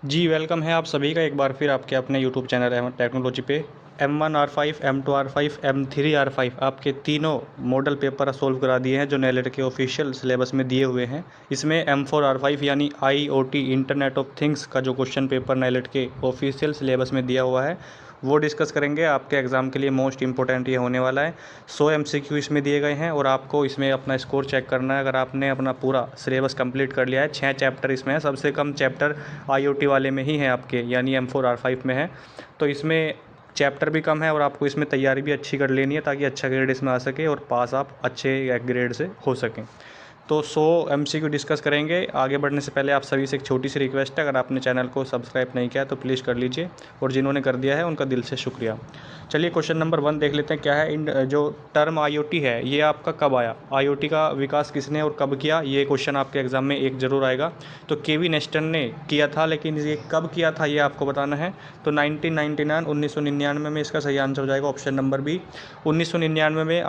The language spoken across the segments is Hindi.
जी, वेलकम है आप सभी का एक बार फिर आपके अपने यूट्यूब चैनल अहमद टेक्नोलॉजी पे। M1 R5, M2 R5, M3 R5 आपके तीनों मॉडल पेपर सोल्व करा दिए हैं जो नेलेट के ऑफिशियल सिलेबस में दिए हुए हैं। इसमें M4 R5 यानी IoT इंटरनेट ऑफ थिंग्स का जो क्वेश्चन पेपर नेलेट के ऑफिशियल सिलेबस में दिया हुआ है वो डिस्कस करेंगे। आपके एग्ज़ाम के लिए मोस्ट इंपॉर्टेंट ये होने वाला है। 100 MCQ इसमें दिए गए हैं और आपको इसमें अपना स्कोर चेक करना है। अगर आपने अपना पूरा सिलेबस कंप्लीट कर लिया है, 6 चैप्टर इसमें है, सबसे कम चैप्टर IoT वाले में ही है आपके, यानी M4 R5 में है। तो इसमें चैप्टर भी कम है और आपको इसमें तैयारी भी अच्छी कर लेनी है ताकि अच्छा ग्रेड इसमें आ सके और पास आप अच्छे ग्रेड से हो सकें। तो 100 MCQ डिस्कस करेंगे। आगे बढ़ने से पहले आप सभी से एक छोटी सी रिक्वेस्ट है, अगर आपने चैनल को सब्सक्राइब नहीं किया तो प्लीज़ कर लीजिए और जिन्होंने कर दिया है उनका दिल से शुक्रिया। चलिए क्वेश्चन नंबर 1 देख लेते हैं क्या है। जो टर्म IoT है ये आपका कब आया, IoT का विकास किसने और कब किया, ये क्वेश्चन आपके एग्ज़ाम में एक ज़रूर आएगा। तो केवी नेस्टन ने किया था, लेकिन ये कब किया था ये आपको बताना है। तो 1999 में इसका सही आंसर हो जाएगा ऑप्शन नंबर बी। 1999 में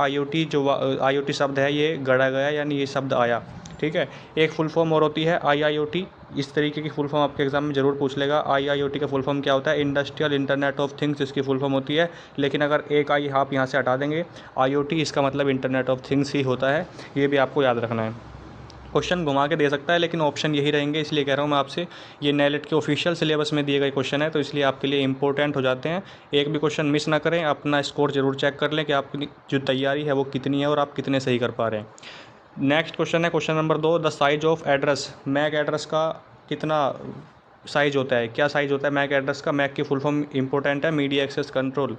IoT शब्द है ये गढ़ा गया, यानी ये शब्द आया। ठीक है, एक फुल फॉर्म और होती है IIoT। इस तरीके की फुल फॉर्म आपके एग्जाम में ज़रूर पूछ लेगा। IIoT का फुल फॉर्म क्या होता है, इंडस्ट्रियल इंटरनेट ऑफ थिंग्स इसकी फुल फॉर्म होती है। लेकिन अगर एक आई आप यहाँ से हटा देंगे, IoT इसका मतलब इंटरनेट ऑफ थिंग्स ही होता है, ये भी आपको याद रखना है। क्वेश्चन घुमा के दे सकता है लेकिन ऑप्शन यही रहेंगे, इसलिए कह रहा हूँ मैं आपसे। ये नेलेट के ऑफिशियल सिलेबस में दिए गए क्वेश्चन है तो इसलिए आपके लिए इंपॉर्टेंट हो जाते हैं। एक भी क्वेश्चन मिस ना करें, अपना स्कोर जरूर चेक कर लें कि आपकी जो तैयारी है वो कितनी है और आप कितने सही कर पा रहे हैं। नेक्स्ट क्वेश्चन है question number 2, the size of address. MAC address का कितना साइज होता है, क्या साइज होता है मैक एड्रेस का। मैक की फुल फॉर्म इंपॉर्टेंट है, मीडिया एक्सेस कंट्रोल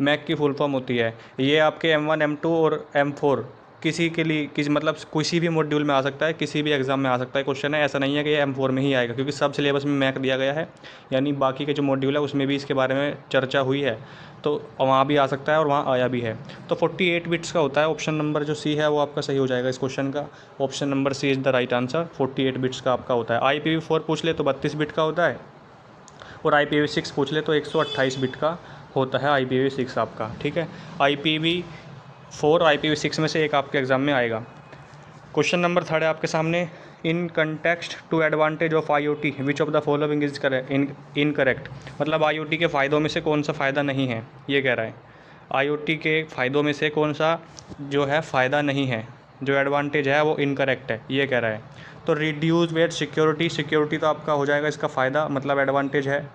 मैक की फुल फॉर्म होती है। ये आपके M1 M2 और M4 किसी के लिए मतलब किसी भी मॉड्यूल में आ सकता है, किसी भी एग्ज़ाम में आ सकता है क्वेश्चन है। ऐसा नहीं है कि ये M4 में ही आएगा, क्योंकि सब सिलेबस में मैक दिया गया है, यानी बाकी के जो मॉड्यूल है उसमें भी इसके बारे में चर्चा हुई है, तो वहाँ भी आ सकता है और वहाँ आया भी है। तो 48 बिट्स का होता है। ऑप्शन नंबर जो सी है वो आपका सही हो जाएगा इस क्वेश्चन का। Option number C is the right answer. 48 bits का आपका होता है। IPv4 पूछ ले तो 32 बिट का होता है और IPv6 पूछ ले तो 128 बिट का होता है IPv6 आपका। ठीक है, IPv4 IPv6 में से एक आपके एग्ज़ाम में आएगा। क्वेश्चन नंबर 3 है आपके सामने। In context to advantage of IoT which of the following is incorrect. मतलब IoT के फ़ायदों में से कौन सा फ़ायदा नहीं है, ये कह रहा है। IoT के फ़ायदों में से कौन सा जो है फ़ायदा नहीं है, जो एडवांटेज है वो इनकरेक्ट है, ये कह रहा है। तो रिड्यूस वेट सिक्योरिटी तो आपका हो जाएगा इसका फ़ायदा, मतलब एडवांटेज है।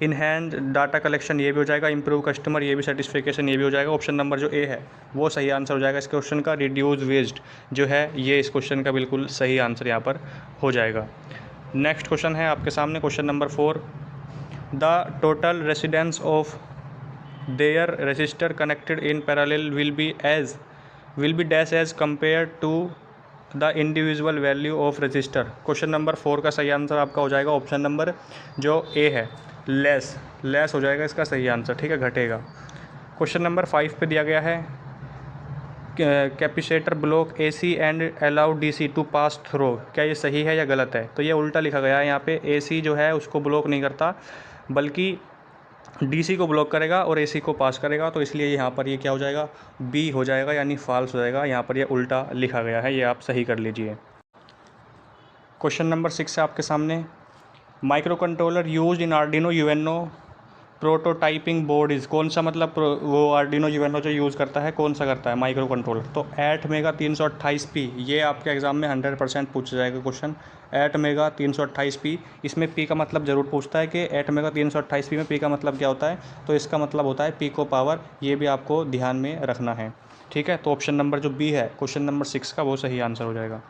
इन हैंड डाटा कलेक्शन ये भी हो जाएगा। इंप्रूव कस्टमर ये भी सेटिस्फिकेशन ये भी हो जाएगा। ऑप्शन नंबर जो ए है वो सही आंसर हो जाएगा इस क्वेश्चन का। रिड्यूस वेस्ट जो है ये इस क्वेश्चन का बिल्कुल सही आंसर यहाँ पर हो जाएगा। नेक्स्ट क्वेश्चन है आपके सामने question number 4, the total residence of their register connected in parallel will be dash as compare to the individual value of register. Question number 4 का सही आंसर आपका हो जाएगा ऑप्शन नंबर जो ए है, लेस हो जाएगा इसका सही आंसर। ठीक है, घटेगा। क्वेश्चन नंबर 5 पे दिया गया है capacitor block AC and allow DC to pass through. क्या ये सही है या गलत है। तो ये उल्टा लिखा गया है यहाँ पे। AC जो है उसको ब्लॉक नहीं करता बल्कि DC को ब्लॉक करेगा और AC को पास करेगा, तो इसलिए यहाँ पर ये क्या हो जाएगा, बी हो जाएगा, यानी फॉल्स हो जाएगा। यहाँ पर ये उल्टा लिखा गया है, ये आप सही कर लीजिए। क्वेश्चन नंबर 6 है आपके सामने। Micro controller use in Arduino UNO prototyping board is. कौन सा मतलब वो आर्डिनो यूएनओ जो यूज़ करता है कौन सा करता है माइक्रो कंट्रोलर। तो 8 मेगा 328P, ये आपके एग्जाम में 100% पूछा जाएगा क्वेश्चन। 8 मेगा 328P, इसमें P का मतलब ज़रूर पूछता है कि 8 मेगा 328P में P का मतलब क्या होता है। तो इसका मतलब होता है पिको पावर, ये भी आपको ध्यान में रखना है। ठीक है, तो ऑप्शन नंबर जो बी है क्वेश्चन नंबर 6 का वो सही आंसर हो जाएगा।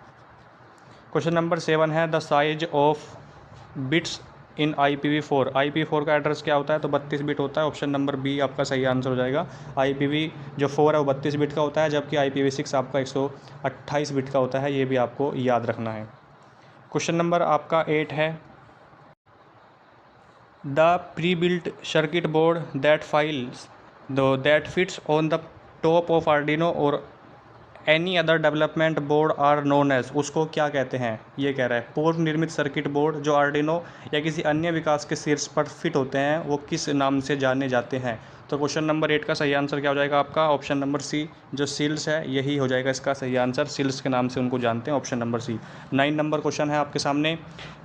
क्वेश्चन नंबर 7 है the size of bits in IPv4 का एड्रेस क्या होता है। तो 32 बिट होता है। ऑप्शन नंबर बी आपका सही आंसर हो जाएगा। IPv जो 4 है वो 32 बिट का होता है, जबकि IPv6 आपका 128 बिट का होता है, ये भी आपको याद रखना है। क्वेश्चन नंबर आपका 8 है the pre built circuit board that fits on the top of Arduino और any other development board are known as. उसको क्या कहते हैं, ये कह रहा है। पूर्व निर्मित सर्किट बोर्ड जो आर्डिनो या किसी अन्य विकास के शीर्ष पर फिट होते हैं वो किस नाम से जाने जाते हैं। तो क्वेश्चन नंबर 8 का सही आंसर क्या हो जाएगा आपका? ऑप्शन नंबर सी, जो सील्स है यही हो जाएगा इसका सही आंसर। सील्स के नाम से उनको जानते हैं, option number C. 9 number question है आपके सामने,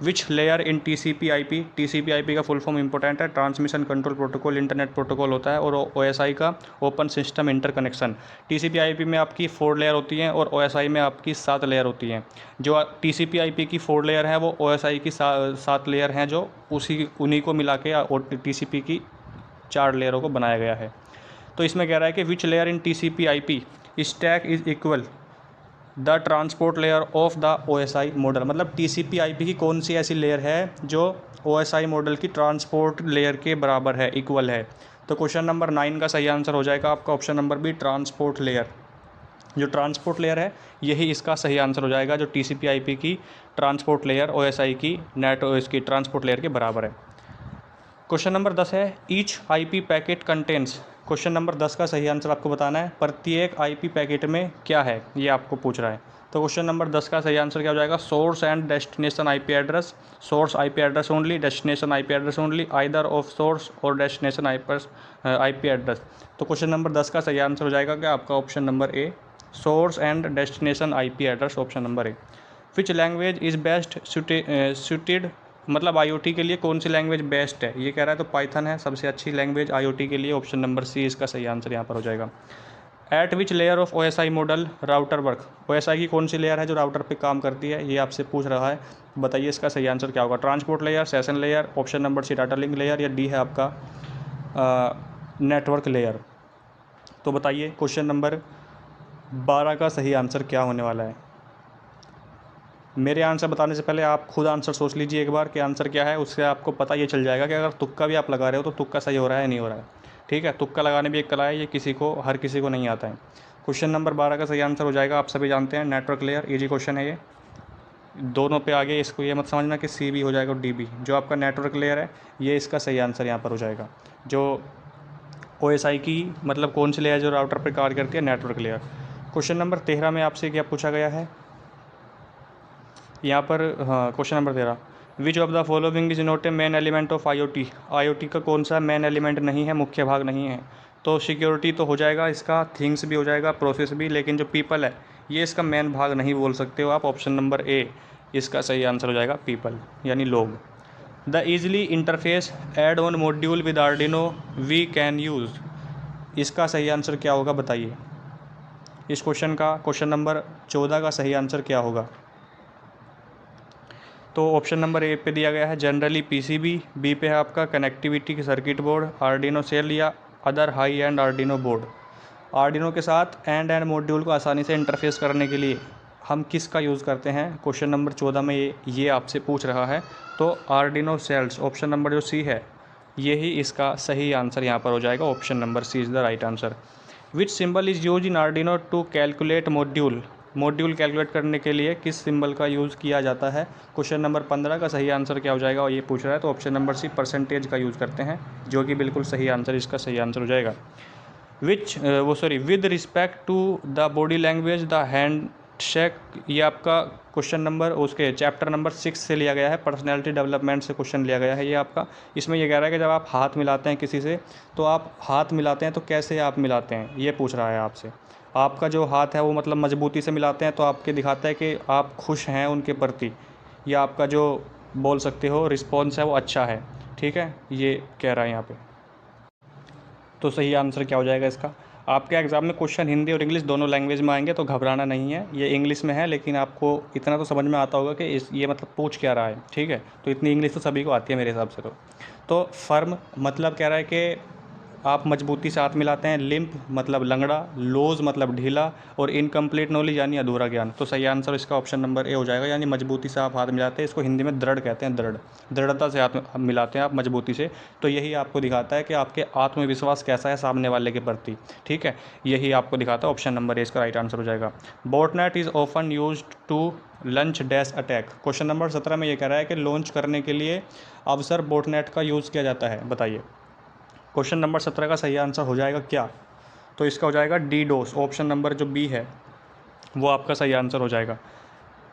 which layer in TCP/IP। TCP/IP का फुल फॉर्म इंपॉर्टेंट है, transmission control protocol, internet protocol होता है, और OSI का ओपन सिस्टम इंटरकनेक्शन। TCP/IP में आपकी 4 लेयर होती हैं और OSI में आपकी 7 लेयर होती हैं। जो TCP/IP की 4 लेयर है वो OSI की 7 लेयर हैं, जो उन्हीं को मिला के TCP की 4 लेयरों को बनाया गया है। तो इसमें कह रहा है कि विच layer in TCP/IP stack is equal the transport layer of the OSI model. मतलब TCP/IP की कौन सी ऐसी लेयर है जो OSI मॉडल की ट्रांसपोर्ट लेयर के बराबर है, इक्वल है। तो क्वेश्चन नंबर 9 का सही आंसर हो जाएगा आपका option number B, transport layer. जो ट्रांसपोर्ट लेयर है यही इसका सही आंसर हो जाएगा, जो TCP/IP की ट्रांसपोर्ट लेयर OSI की नेट इसकी ट्रांसपोर्ट लेयर के बराबर है। क्वेश्चन नंबर 10 है, each IP packet contents. Question number 10 का सही आंसर आपको बताना है, प्रत्येक IP पैकेट में क्या है, ये आपको पूछ रहा है। तो क्वेश्चन नंबर 10 का सही आंसर क्या हो जाएगा? Source and destination IP address, source IP address only, destination IP address only, either of source और डेस्टिनेशन IP एड्रेस। तो क्वेश्चन नंबर 10 का सही आंसर हो जाएगा क्या आपका? Option number A, source and destination IP address, option number A. Which language is best suited, मतलब IoT के लिए कौन सी लैंग्वेज बेस्ट है, ये कह रहा है। तो पाइथन है सबसे अच्छी लैंग्वेज IoT के लिए, ऑप्शन नंबर सी इसका सही आंसर यहाँ पर हो जाएगा। Eight which layer of OSI model router work. OSI की कौन सी लेयर है जो राउटर पे काम करती है, ये आपसे पूछ रहा है। बताइए इसका सही आंसर क्या होगा? Transport layer, session layer, option number C data link layer, या डी है आपका नेटवर्क लेयर। तो बताइए क्वेश्चन नंबर 12 का सही आंसर क्या होने वाला है? मेरे आंसर बताने से पहले आप खुद आंसर सोच लीजिए एक बार कि आंसर क्या है, उससे आपको पता ये चल जाएगा कि अगर तुक्का भी आप लगा रहे हो तो तुक्का सही हो रहा है या नहीं हो रहा है। ठीक है, तुक्का लगाने भी एक कला है, ये हर किसी को नहीं आता है। क्वेश्चन नंबर 12 का सही आंसर हो जाएगा, आप सभी जानते हैं, नेटवर्क लेयर। इजी क्वेश्चन है ये, दोनों पे आगे इसको ये मत समझना कि सी भी हो जाएगा और डी भी। जो आपका नेटवर्क लेयर है ये इसका सही आंसर यहाँ पर हो जाएगा। जो OSI की मतलब कौन सी लेयर जो राउटर पर कार्य करती है, नेटवर्क लेयर। क्वेश्चन नंबर 13 में आपसे क्या पूछा गया है यहाँ पर? हाँ, question number 13, which of the following is not A main element of IoT का कौन सा मेन एलिमेंट नहीं है, मुख्य भाग नहीं है? तो सिक्योरिटी तो हो जाएगा इसका, थिंग्स भी हो जाएगा, प्रोसेस भी, लेकिन जो पीपल है ये इसका मेन भाग नहीं बोल सकते हो आप। ऑप्शन नंबर ए इसका सही आंसर हो जाएगा, पीपल यानी लोग। The easily interface add on module with Arduino we can use, इसका सही आंसर क्या होगा बताइए? इस क्वेश्चन का क्वेश्चन नंबर 14 का सही आंसर क्या होगा? तो ऑप्शन नंबर ए पे दिया गया है जनरली PCB, बी पे है आपका कनेक्टिविटी की सर्किट बोर्ड, आर्डिनो सेल, या other high and Arduino board. Arduino के साथ एंड मॉड्यूल को आसानी से इंटरफेस करने के लिए हम किसका यूज़ करते हैं? क्वेश्चन नंबर 14 में ये आपसे पूछ रहा है। तो आर्डिनो सेल्स, ऑप्शन नंबर जो सी है यही इसका सही आंसर यहाँ पर हो जाएगा, option number C is the right answer. Which symbol is use in Arduino to calculate module, module calculate करने के लिए किस सिंबल का यूज़ किया जाता है? क्वेश्चन नंबर 15 का सही आंसर क्या हो जाएगा और ये पूछ रहा है। तो ऑप्शन नंबर सी परसेंटेज का यूज़ करते हैं, जो कि बिल्कुल सही आंसर, इसका सही आंसर हो जाएगा। With respect to the body language the hand shake, ये आपका क्वेश्चन नंबर उसके चैप्टर नंबर 6 से लिया गया है, पर्सनैलिटी डेवलपमेंट से क्वेश्चन लिया गया है ये आपका। इसमें ये कह रहा है कि जब आप हाथ मिलाते हैं किसी से, तो आप हाथ मिलाते हैं तो कैसे आप मिलाते हैं, ये पूछ रहा है आपसे। आपका जो हाथ है वो मतलब मजबूती से मिलाते हैं तो आपके दिखाता है कि आप खुश हैं उनके प्रति, या आपका जो बोल सकते हो रिस्पॉन्स है वो अच्छा है। ठीक है, ये कह रहा है यहाँ पे। तो सही आंसर क्या हो जाएगा इसका? आपके एग्ज़ाम में क्वेश्चन हिंदी और इंग्लिश दोनों लैंग्वेज में आएंगे, तो घबराना नहीं है। ये इंग्लिश में है लेकिन आपको इतना तो समझ में आता होगा कि ये मतलब पूछ क्या रहा है। ठीक है, तो इतनी इंग्लिश तो सभी को आती है मेरे हिसाब से। तो फर्म मतलब कह रहा है कि आप मजबूती से हाथ मिलाते हैं, लिम्प मतलब लंगड़ा, लोज मतलब ढीला, और इनकम्प्लीट नॉलेज यानी अधूरा ज्ञान। तो सही आंसर इसका ऑप्शन नंबर ए हो जाएगा, यानी मजबूती से आप हाथ मिलाते हैं। इसको हिंदी में दृढ़ कहते हैं, दृढ़ता से हाथ मिलाते हैं आप मजबूती से। तो यही आपको दिखाता है कि आपके आत्मविश्वास कैसा है सामने वाले के प्रति। ठीक है, यही आपको दिखाता है, ऑप्शन नंबर ए इसका राइट आंसर हो जाएगा। Botnet is often use to launch dash attack. Question number 17 में ये कह रहा है कि लॉन्च करने के लिए अवसर बॉटनेट का यूज़ किया जाता है, बताइए। क्वेश्चन नंबर 17 का सही आंसर हो जाएगा क्या? तो इसका हो जाएगा DDoS, ऑप्शन नंबर जो बी है वो आपका सही आंसर हो जाएगा।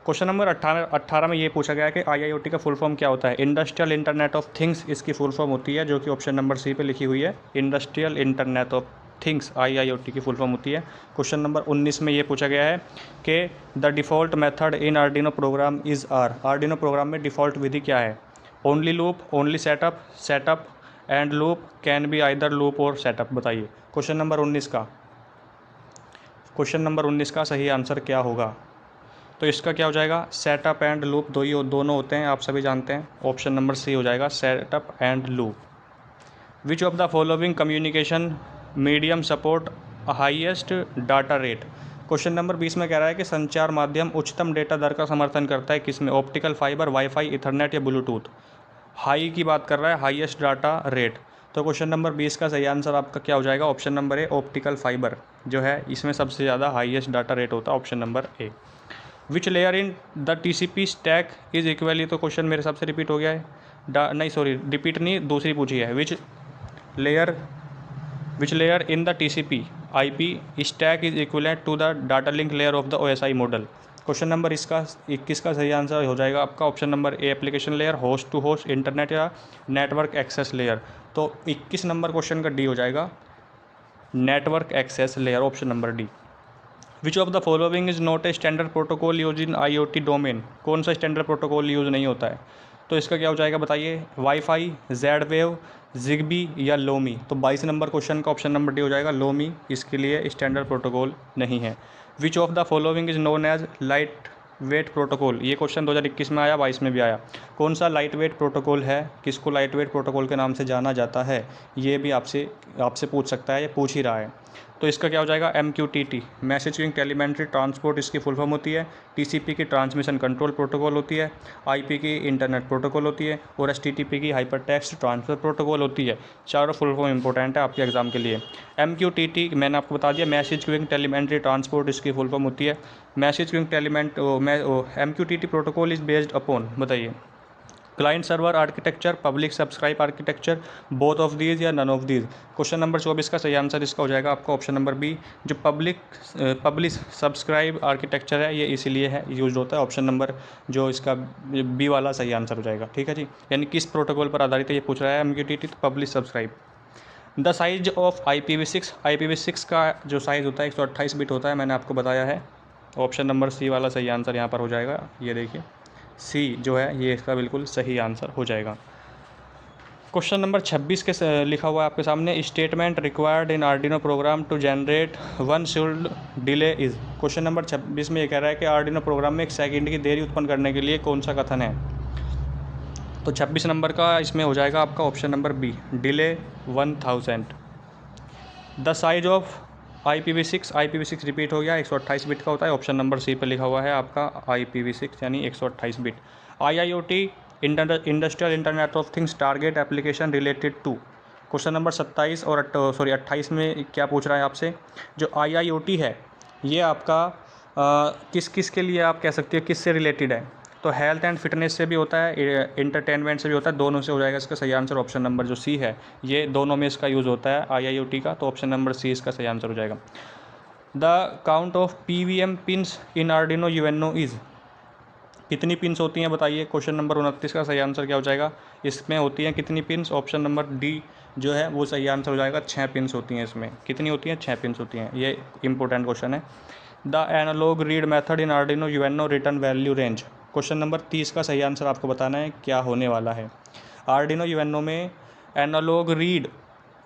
क्वेश्चन नंबर 18 में ये पूछा गया है कि IIoT का फुल फॉर्म क्या होता है। इंडस्ट्रियल इंटरनेट ऑफ थिंग्स इसकी फुल फॉर्म होती है, जो कि ऑप्शन नंबर सी पे लिखी हुई है। Industrial internet of things IIoT की फुल फॉर्म होती है। क्वेश्चन नंबर 19 में ये पूछा गया है कि the default method in Arduino program is are. Arduino program में डिफ़ॉल्ट विधि क्या है। Only loop, only setup, setup and loop, can be either loop और सेटअप। बताइए क्वेश्चन नंबर 19 का सही आंसर क्या होगा। तो इसका क्या हो जाएगा, सेटअप एंड लूप दोनों होते हैं, आप सभी जानते हैं। ऑप्शन नंबर सी हो जाएगा, setup and loop. Which of the following communication medium support highest data rate. Question number 20 में कह रहा है कि संचार माध्यम उच्चतम डेटा दर का समर्थन करता है किसमें। ऑप्टिकल फाइबर, वाईफाई, इथरनेट या ब्लूटूथ। हाई की बात कर रहा है, हाईएस्ट डाटा रेट। तो क्वेश्चन नंबर 20 का सही आंसर आपका क्या हो जाएगा, ऑप्शन नंबर ए, ऑप्टिकल फाइबर जो है इसमें सबसे ज़्यादा हाईएस्ट डाटा रेट होता है, option number A. Which layer in the TCP stack is equal. ये तो क्वेश्चन मेरे हिसाब से रिपीट हो गया है, नहीं सॉरी रिपीट नहीं, दूसरी पूछी है। Which layer in the TCP IP stack is equivalent to the data link layer of the OSI मॉडल। क्वेश्चन नंबर 21 का सही आंसर हो जाएगा आपका option number A, application layer, host to host, internet या नेटवर्क एक्सेस लेयर। तो 21 नंबर क्वेश्चन का डी हो जाएगा, network access layer, option number D. Which of the following is not a standard protocol use in IoT domain. कौन सा स्टैंडर्ड प्रोटोकॉल यूज़ नहीं होता है। तो इसका क्या हो जाएगा बताइए, वाईफाई, जेड वेव, जिगबी या लोमी। तो 22 नंबर क्वेश्चन का ऑप्शन नंबर डी हो जाएगा, लोमी इसके लिए स्टैंडर्ड प्रोटोकॉल नहीं है। Which of the following is known as light weight protocol. ये क्वेश्चन 2021 में आया, 22 में भी आया। कौन सा लाइट वेट प्रोटोकॉल है, किसको लाइट वेट प्रोटोकॉल के नाम से जाना जाता है, ये भी आपसे पूछ सकता है, ये पूछ ही रहा है। तो इसका क्या हो जाएगा, MQTT, message queuing telemetry transport इसकी फुल फॉर्म होती है। TCP की ट्रांसमिशन कंट्रोल प्रोटोकॉल होती है। IP की इंटरनेट प्रोटोकॉल होती है। और HTTP की हाइपर टेक्स्ट ट्रांसफर प्रोटोकॉल होती है। चारों फुल फॉर्म इंपॉर्टेंट है आपके एग्जाम के लिए। MQTT मैंने आपको बता दिया, मैसेज क्यूइंग टेलीमेंट्री ट्रांसपोर्ट इसकी फुल फॉर्म होती है। Message queuing MQTT protocol is based upon, बताइए, client server architecture, public subscribe architecture, both of these या none of these. Question number 24 का सही आंसर इसका हो जाएगा आपका ऑप्शन नंबर बी, जो पब्लिक सब्सक्राइब आर्किटेक्चर है ये इसीलिए है यूज होता है। ऑप्शन नंबर जो इसका बी वाला सही आंसर हो जाएगा, ठीक है जी। यानी किस प्रोटोकॉल पर आधारित है ये पूछ रहा है, MQTT, तो public subscribe. The size of IPv6 का जो साइज़ होता है 128 बिट होता है, मैंने आपको बताया है। ऑप्शन नंबर सी वाला सही आंसर यहाँ पर हो जाएगा, ये देखिए सी जो है ये इसका बिल्कुल सही आंसर हो जाएगा। क्वेश्चन नंबर 26 के लिखा हुआ है आपके सामने, statement required in Arduino program to generate 1 second delay is. Question number 26 में ये कह रहा है कि आर्डिनो प्रोग्राम में 1 सेकंड की देरी उत्पन्न करने के लिए कौन सा कथन है। तो 26 नंबर का इसमें हो जाएगा आपका option number B, delay 1000। The size of IPv6 repeat हो गया, 128 बिट का होता है। ऑप्शन नंबर सी पे लिखा हुआ है आपका IPv6 यानी 128 bit. IIoT industrial internet of things target application related to. Question number 28 में क्या पूछ रहा है आपसे, जो IIoT है ये आपका किस किस के लिए आप कह सकते हो किससे रिलेटेड है। तो हेल्थ एंड फिटनेस से भी होता है, इंटरटेनमेंट से भी होता है, दोनों से हो जाएगा। इसका सही आंसर ऑप्शन नंबर जो सी है, ये दोनों में इसका यूज़ होता है IIoT का, तो ऑप्शन नंबर सी इसका सही आंसर हो जाएगा। The count of PWM pins in Arduino UNO is. कितनी पिन्स होती हैं बताइए। क्वेश्चन नंबर 29 का सही आंसर क्या हो जाएगा, इसमें होती हैं कितनी पिन्स, ऑप्शन नंबर डी जो है वो सही आंसर हो जाएगा, 6 पिन्स होती हैं। इसमें कितनी होती हैं, 6 पिन्स होती हैं। ये इंपॉर्टेंट क्वेश्चन है। The analog read method in Arduino UNO return value range. Question number 30 का सही आंसर आपको बताना है क्या होने वाला है। आर्डिनो UNO में एनालॉग रीड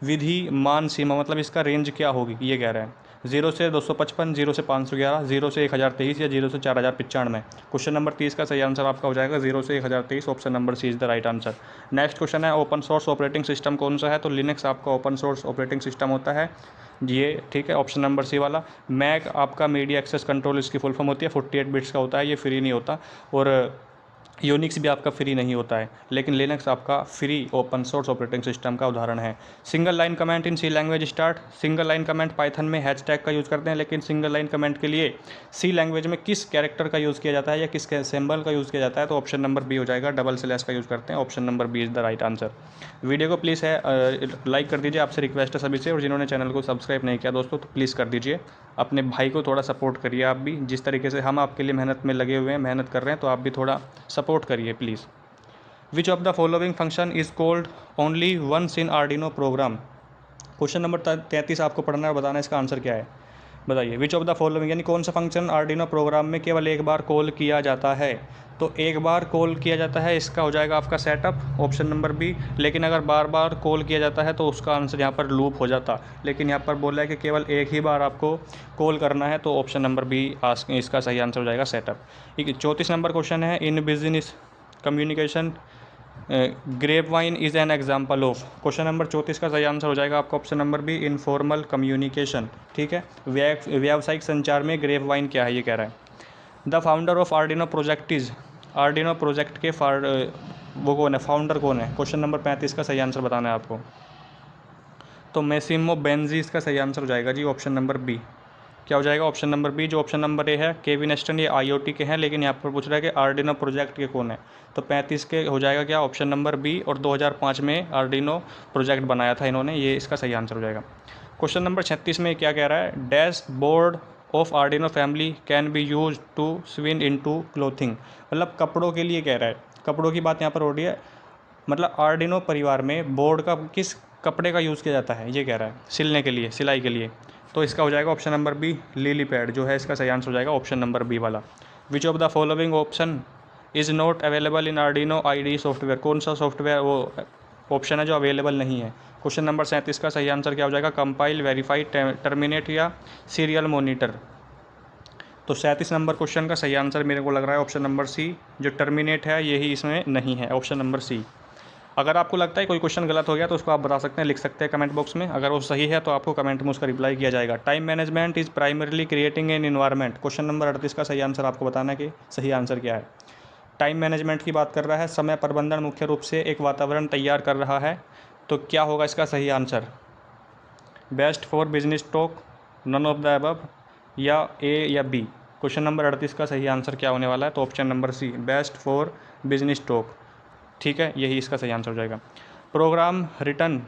विधि मान सीमा मतलब इसका रेंज क्या होगी, ये कह रहा है। 0 से 255, 0 से 511, 0 से 1023 या 0 से 4095। क्वेश्चन नंबर 30 का सही आंसर आपका हो जाएगा 0 से 1023, option number C is the right answer. Next question है, ओपन सोर्स ऑपरेटिंग सिस्टम कौन सा है। तो लिनक्स आपका ओपन सोर्स ऑपरेटिंग सिस्टम होता है, ये ठीक है, ऑप्शन नंबर सी वाला। मैक आपका मीडिया एक्सेस कंट्रोल इसकी फुल फॉर्म होती है, 48 बिट्स का होता है, ये फ्री नहीं होता। और यूनिक्स भी आपका फ्री नहीं होता है, लेकिन लिनक्स आपका free open source operating system का उदाहरण है। Single line comment in C language start. Single line comment Python में हैशटैग का यूज़ करते हैं, लेकिन सिंगल लाइन कमेंट के लिए सी लैंग्वेज में किस कैरेक्टर का यूज़ किया जाता है या किस सिंबल का यूज़ किया जाता है, तो ऑप्शन नंबर बी हो जाएगा, डबल स्लैश का यूज़ करते हैं। Option number B is the right answer. Video को प्लीज़ लाइक कर दीजिए, आपसे रिक्वेस्ट है सभी से, और जिन्होंने चैनल को सब्सक्राइब नहीं किया दोस्तों तो प्लीज़ कर दीजिए। अपने भाई को थोड़ा सपोर्ट करिए आप भी, जिस तरीके से हम आपके लिए मेहनत में लगे हुए हैं, मेहनत कर रहे हैं, तो आप भी थोड़ा सपोर्ट करिए please. Which of the following function is called only once in Arduino program. Question number 33 आपको पढ़ना है और बताना है इसका आंसर क्या है। बताइए, विच ऑफ द फॉलोइंग यानी कौन सा फंक्शन आर्डिनो प्रोग्राम में केवल एक बार कॉल किया जाता है। तो एक बार कॉल किया जाता है, इसका हो जाएगा आपका सेटअप, ऑप्शन नंबर बी। लेकिन अगर बार बार कॉल किया जाता है तो उसका आंसर यहाँ पर लूप हो जाता, लेकिन यहाँ पर बोला है कि केवल एक ही बार आपको कॉल करना है, तो ऑप्शन नंबर बी इसका सही आंसर हो जाएगा सेटअप। 34 नंबर क्वेश्चन है, in business communication grapevine is an example of. Question number 34 का सही आंसर हो जाएगा आपका option number B, informal communication. ठीक है, व्यावसायिक संचार में ग्रेप वाइन क्या है ये कह रहा है। The founder of Arduino project is. Arduino project के वो कौन है, फाउंडर कौन है। क्वेश्चन नंबर 35 का सही आंसर बताना है आपको। तो मैसिमो बेंजी इसका सही आंसर हो जाएगा जी, ऑप्शन नंबर बी। क्या हो जाएगा, ऑप्शन नंबर बी। जो ऑप्शन नंबर ए है केविन एस्टन, ये IoT के हैं, लेकिन यहाँ पर पूछ रहा है कि आर्डिनो प्रोजेक्ट के कौन है। तो 35 के हो जाएगा क्या, ऑप्शन नंबर बी। और 2005 में आर्डिनो प्रोजेक्ट बनाया था इन्होंने, ये इसका सही आंसर हो जाएगा। क्वेश्चन नंबर 36 में क्या कह रहा है, dash board of Arduino family can be use to sewn in to clothing. मतलब कपड़ों के लिए कह रहा है, कपड़ों की बात यहाँ पर हो रही है। मतलब आर्डिनो परिवार में बोर्ड का किस कपड़े का यूज़ किया जाता है ये कह रहा है, सिलने के लिए, सिलाई के लिए। तो इसका हो जाएगा option number B, lily pad जो है इसका सही आंसर हो जाएगा ऑप्शन नंबर बी वाला। विच of the following option is not available in Arduino IDE software. कौन सा सॉफ्टवेयर वो ऑप्शन है जो अवेलेबल नहीं है। क्वेश्चन नंबर 37 का सही आंसर क्या हो जाएगा, कंपाइल, वेरीफाई, टर्मिनेट या सीरियल मॉनिटर। तो 37 नंबर क्वेश्चन का सही आंसर मेरे को लग रहा है ऑप्शन नंबर सी, जो टर्मिनेट है यही इसमें नहीं है, ऑप्शन नंबर सी। अगर आपको लगता है कोई क्वेश्चन गलत हो गया तो उसको आप बता सकते हैं, लिख सकते हैं कमेंट बॉक्स में। अगर वो सही है तो आपको कमेंट में उसका रिप्लाई किया जाएगा। Time management is primarily creating an environment. Question number 38 का सही आंसर आपको बताना है कि सही आंसर क्या है। टाइम मैनेजमेंट की बात कर रहा है, समय प्रबंधन मुख्य रूप से एक वातावरण तैयार कर रहा है, तो क्या होगा इसका सही answer, best for business talk, none of the above, या ए या बी। क्वेश्चन नंबर 38 का सही आंसर क्या होने वाला है, तो option number C, best for business talk. ठीक है, यही इसका सही आंसर हो जाएगा। Program written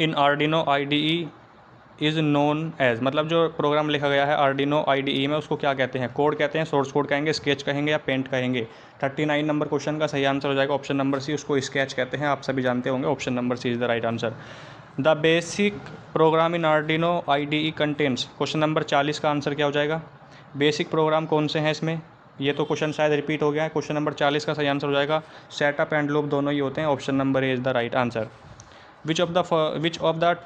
in Arduino IDE is known as. मतलब जो प्रोग्राम लिखा गया है आर्डिनो IDE में उसको क्या कहते हैं, कोड कहते हैं, सोर्स कोड कहेंगे, स्केच कहेंगे या पेंट कहेंगे। 39 नंबर क्वेश्चन का सही आंसर हो जाएगा ऑप्शन नंबर सी, उसको स्केच कहते हैं, आप सभी जानते होंगे, option number C is the right answer. The basic program in Arduino IDE contents. Question number 40 का आंसर क्या हो जाएगा, बेसिक प्रोग्राम कौन से हैं इसमें। ये तो क्वेश्चन शायद रिपीट हो गया है। क्वेश्चन नंबर 40 का सही आंसर हो जाएगा सेटअप एंड लूप, दोनों ही होते हैं, option number A is the right answer. Which of the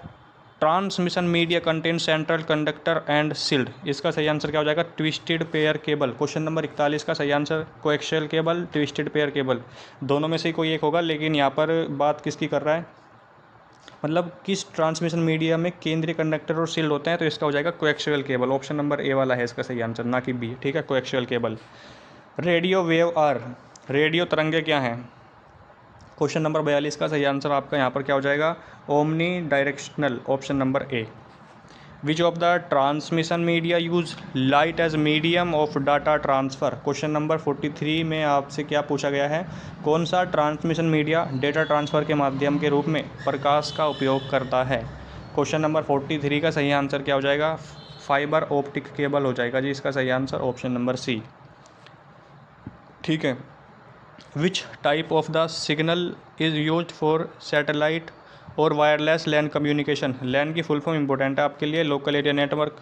transmission media content central conductor and shield. इसका सही आंसर क्या हो जाएगा, twisted pair cable. Question number 41 का सही answer coaxial cable, twisted pair cable, दोनों में से कोई एक होगा, लेकिन यहाँ पर बात किसकी कर रहा है, मतलब किस ट्रांसमिशन मीडिया में केंद्रीय कंडक्टर और शील्ड होते हैं, तो इसका हो जाएगा कोएक्सियल केबल, ऑप्शन नंबर ए वाला है इसका सही आंसर, ना कि बी। ठीक है, coaxial cable. Radio wave are, radio तरंगे क्या हैं। क्वेश्चन नंबर 42 का सही आंसर आपका यहाँ पर क्या हो जाएगा, omnidirectional, option number A. Which of the transmission media use light as medium of data transfer. Question number 43 में आपसे क्या पूछा गया है, कौन सा ट्रांसमिशन मीडिया डेटा ट्रांसफ़र के माध्यम के रूप में प्रकाश का उपयोग करता है। क्वेश्चन नंबर 43 का सही आंसर क्या हो जाएगा, फाइबर ऑप्टिक केबल हो जाएगा जी इसका सही आंसर, ऑप्शन नंबर सी। ठीक है, which type of the signal is use for satellite और वायरलेस लैन कम्युनिकेशन। लैन की फुल फॉर्म इंपॉर्टेंट है आपके लिए, लोकल एरिया नेटवर्क।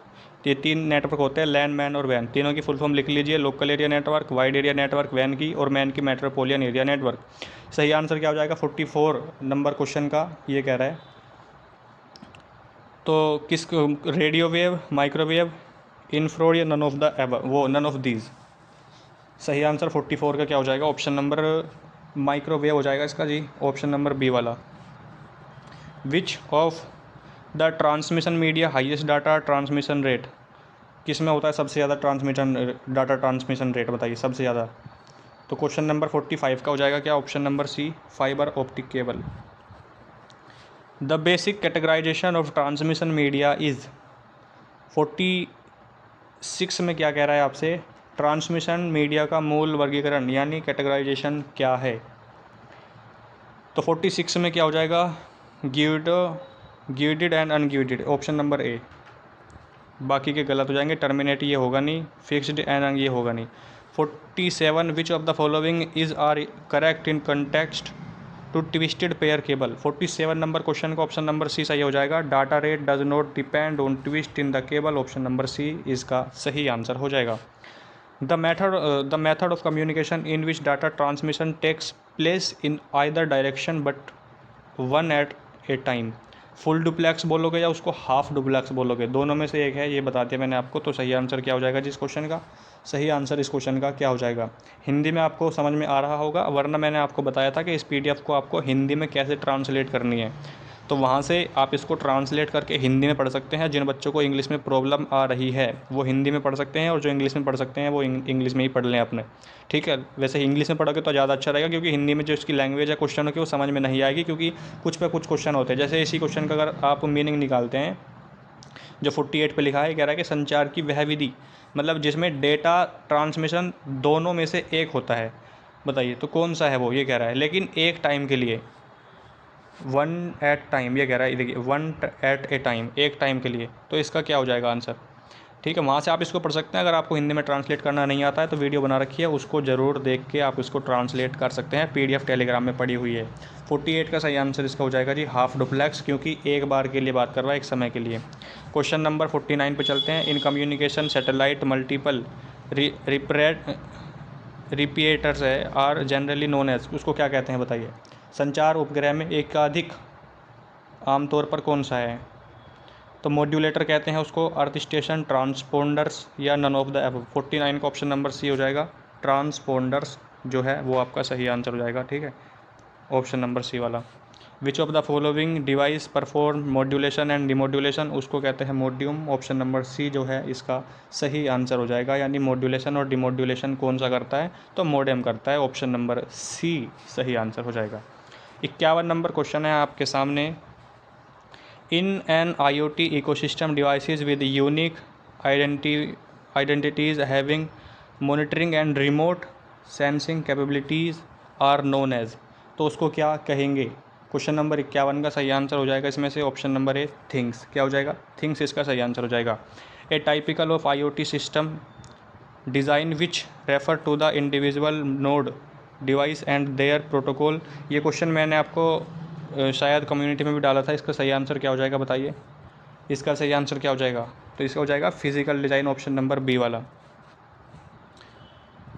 ये 3 नेटवर्क होते हैं, लैन, मैन और वैन, तीनों की फुल फॉर्म लिख लीजिए, local area network, wide area network वैन की, और मैन की मेट्रोपोलियन एरिया नेटवर्क। सही आंसर क्या हो जाएगा 44 नंबर क्वेश्चन का, ये कह रहा है। तो किस, रेडियो वेव, माइक्रोवेव, इन्फ्रारेड या नन ऑफ द एबव, वो नन ऑफ दीज। सही आंसर 44 का क्या हो जाएगा, ऑप्शन नंबर माइक्रोवेव हो जाएगा इसका जी, ऑप्शन नंबर बी वाला। विच of the transmission media highest data transmission rate. किस में होता है सबसे ज़्यादा ट्रांसमिशन, डाटा ट्रांसमिशन रेट बताइए सबसे ज़्यादा। तो क्वेश्चन नंबर 45 का हो जाएगा क्या, option number C, fibre optic cable. The basic categorisation of transmission media is. 46 में क्या कह रहा है आपसे, ट्रांसमिशन मीडिया का मूल वर्गीकरण यानी कैटेगराइजेशन क्या है। तो 46 में क्या हो जाएगा, गिवडेड एंड अनगिवडेड, ऑप्शन नंबर ए। बाकी के गलत हो जाएंगे, टर्मिनेट ये होगा नहीं, फिक्स्ड एंड ये होगा नहीं। 47 which of the following is are correct in context to twisted pair cable. 47 number question का ऑप्शन नंबर सी सही हो जाएगा। Data rate does not depend on twist in the cable, option number C इसका सही आंसर हो जाएगा। The method of communication in which data transmission takes place in either direction but one at a time. Full duplex बोलोगे या उसको हाफ डुप्लेक्स बोलोगे, दोनों में से एक है, ये बता दिया मैंने आपको। तो सही आंसर क्या हो जाएगा जिस क्वेश्चन का, सही आंसर इस क्वेश्चन का क्या हो जाएगा। हिंदी में आपको समझ में आ रहा होगा, वरना मैंने आपको बताया था कि इस PDF को आपको हिंदी में कैसे ट्रांसलेट करनी है, तो वहाँ से आप इसको ट्रांसलेट करके हिंदी में पढ़ सकते हैं। जिन बच्चों को इंग्लिश में प्रॉब्लम आ रही है वो हिंदी में पढ़ सकते हैं, और जो इंग्लिश में पढ़ सकते हैं वो इंग्लिश में ही पढ़ लें अपने, ठीक है। वैसे इंग्लिश में पढ़ोगे तो ज़्यादा अच्छा रहेगा, क्योंकि हिंदी में जो इसकी लैंग्वेज है क्वेश्चनों की वो समझ में नहीं आएगी, क्योंकि कुछ पे कुछ क्वेश्चन होते हैं। जैसे इसी क्वेश्चन का अगर आप मीनिंग निकालते हैं, जो 48 पे लिखा है, कह रहा है कि संचार की वह विधि, मतलब जिसमें डेटा ट्रांसमिशन दोनों में से एक होता है, बताइए तो कौन सा है वो, ये कह रहा है, लेकिन एक टाइम के लिए, वन एट टाइम, ये कह रहा है, देखिए वन एट ए टाइम, एक टाइम के लिए। तो इसका क्या हो जाएगा आंसर, ठीक है। वहाँ से आप इसको पढ़ सकते हैं। अगर आपको हिंदी में ट्रांसलेट करना नहीं आता है तो वीडियो बना रखी है, उसको ज़रूर देख के आप इसको ट्रांसलेट कर सकते हैं, PDF टेलीग्राम में पड़ी हुई है। 48 का सही आंसर इसका हो जाएगा जी हाफ डुप्लेक्स, क्योंकि एक बार के लिए बात कर रहा है, एक समय के लिए। क्वेश्चन नंबर 49 पे चलते हैं। In communication satellite multiple repeaters है आर जनरली नोन एज, उसको क्या कहते हैं बताइए। संचार उपग्रह में एकाधिक आमतौर पर कौन सा है, तो मॉड्यूलेटर कहते हैं उसको, अर्थ स्टेशन, ट्रांसपोंडर्स, या नन ऑफ द एबव। 49 का ऑप्शन नंबर सी हो जाएगा, ट्रांसपोंडर्स जो है वो आपका सही आंसर हो जाएगा, ठीक है, ऑप्शन नंबर सी वाला। विच of the following device perform modulation and demodulation, उसको कहते हैं मॉड्यूम, ऑप्शन नंबर सी जो है इसका सही आंसर हो जाएगा। यानी मॉड्यूलेशन और डिमॉड्यूलेशन कौन सा करता है, तो मॉडेम करता है, ऑप्शन नंबर सी सही आंसर हो जाएगा। 51 नंबर क्वेश्चन है आपके सामने। In an IoT ecosystem, devices with unique identities having monitoring and remote sensing capabilities are known as, तो उसको क्या कहेंगे। क्वेश्चन नंबर 51 का सही आंसर हो जाएगा इसमें से ऑप्शन नंबर ए, थिंग्स। क्या हो जाएगा, थिंग्स इसका सही आंसर हो जाएगा। A typical of IoT system design which refer to the individual node device and their protocol, ये क्वेश्चन मैंने आपको शायद कम्युनिटी में भी डाला था। इसका सही आंसर क्या हो जाएगा बताइए, इसका सही आंसर क्या हो जाएगा, तो इसका हो जाएगा physical design, option number B वाला।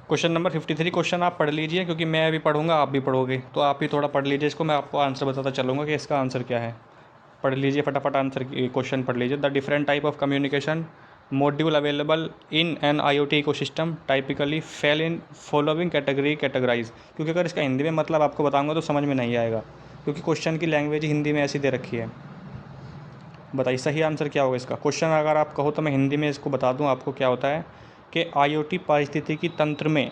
क्वेश्चन नंबर 53 क्वेश्चन आप पढ़ लीजिए, क्योंकि मैं अभी पढ़ूंगा आप भी पढ़ोगे, तो आप भी थोड़ा पढ़ लीजिए इसको, मैं आपको आंसर बताता चलूँगा कि इसका आंसर क्या है। पढ़ लीजिए फटाफट, आंसर क्वेश्चन पढ़ लीजिए। The different type of communication module available in an IoT ecosystem typically fall in following categorise, क्योंकि अगर इसका हिंदी में मतलब आपको बताऊंगा तो समझ में नहीं आएगा, क्योंकि क्वेश्चन की लैंग्वेज हिंदी में ऐसी दे रखी है। बताइए सही आंसर क्या होगा इसका। क्वेश्चन अगर आप कहो तो मैं हिंदी में इसको बता दूं आपको क्या होता है कि IoT पारिस्थितिकी तंत्र में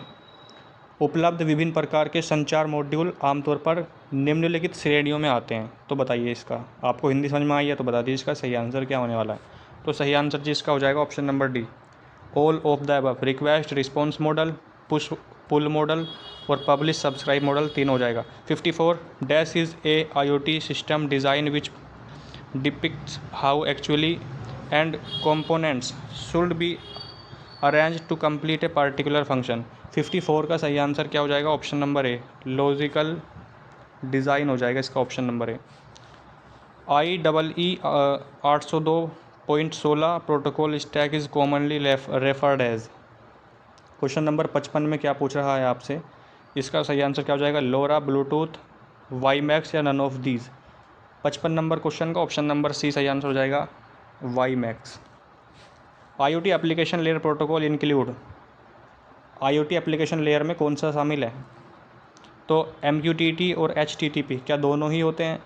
उपलब्ध विभिन्न प्रकार के संचार मॉड्यूल आमतौर पर निम्नलिखित श्रेणियों में आते हैं। तो बताइए इसका, आपको हिंदी समझ में आई है तो बता दीजिए इसका सही आंसर क्या होने वाला है। तो सही आंसर जी इसका हो जाएगा option number D, all of the above. Request response model, push pull model और पब्लिश सब्सक्राइब मॉडल, तीन हो जाएगा। 54 dash is a IoT system design which depicts how actually end components should be arrange to complete a particular function. 54 का सही आंसर क्या हो जाएगा, option number A, logical design हो जाएगा इसका, option number A. IEEE 802.16 protocol stack is commonly referred as. Question number 55 में क्या पूछ रहा है आपसे, इसका सही आंसर क्या हो जाएगा, लोरा, ब्लूटूथ, वाईमैक्स या none of these. 55 number question का ऑप्शन नंबर सी सही आंसर हो जाएगा, WiMAX. IoT application layer protocol include, IoT application layer में कौन सा शामिल है, तो MQTT और HTTP, क्या दोनों ही होते हैं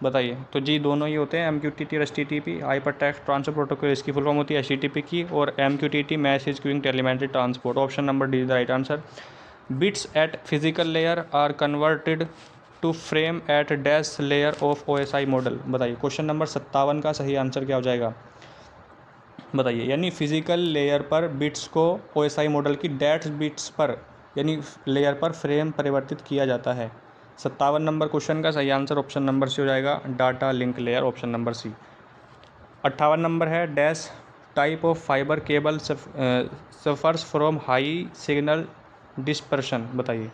बताइए। तो जी दोनों ही होते हैं, MQTT और HTTP। Hypertext transfer protocol इसकी फुल फॉर्म होती है HTTP की, और MQTT message queuing telemetry transport, option number D is the right answer. Bits at physical layer are converted to frame at dash layer of OSI model. बताइए क्वेश्चन नंबर 57 का सही आंसर क्या हो जाएगा, बताइए। यानी फिजिकल लेयर पर बिट्स को OSI मॉडल की डैश बिट्स पर यानी लेयर पर फ्रेम परिवर्तित किया जाता है। 57 नंबर क्वेश्चन का सही आंसर ऑप्शन नंबर सी हो जाएगा, data link layer, option number C. 58 number है, dash type of fibre cable suffers from high signal dispersion. बताइए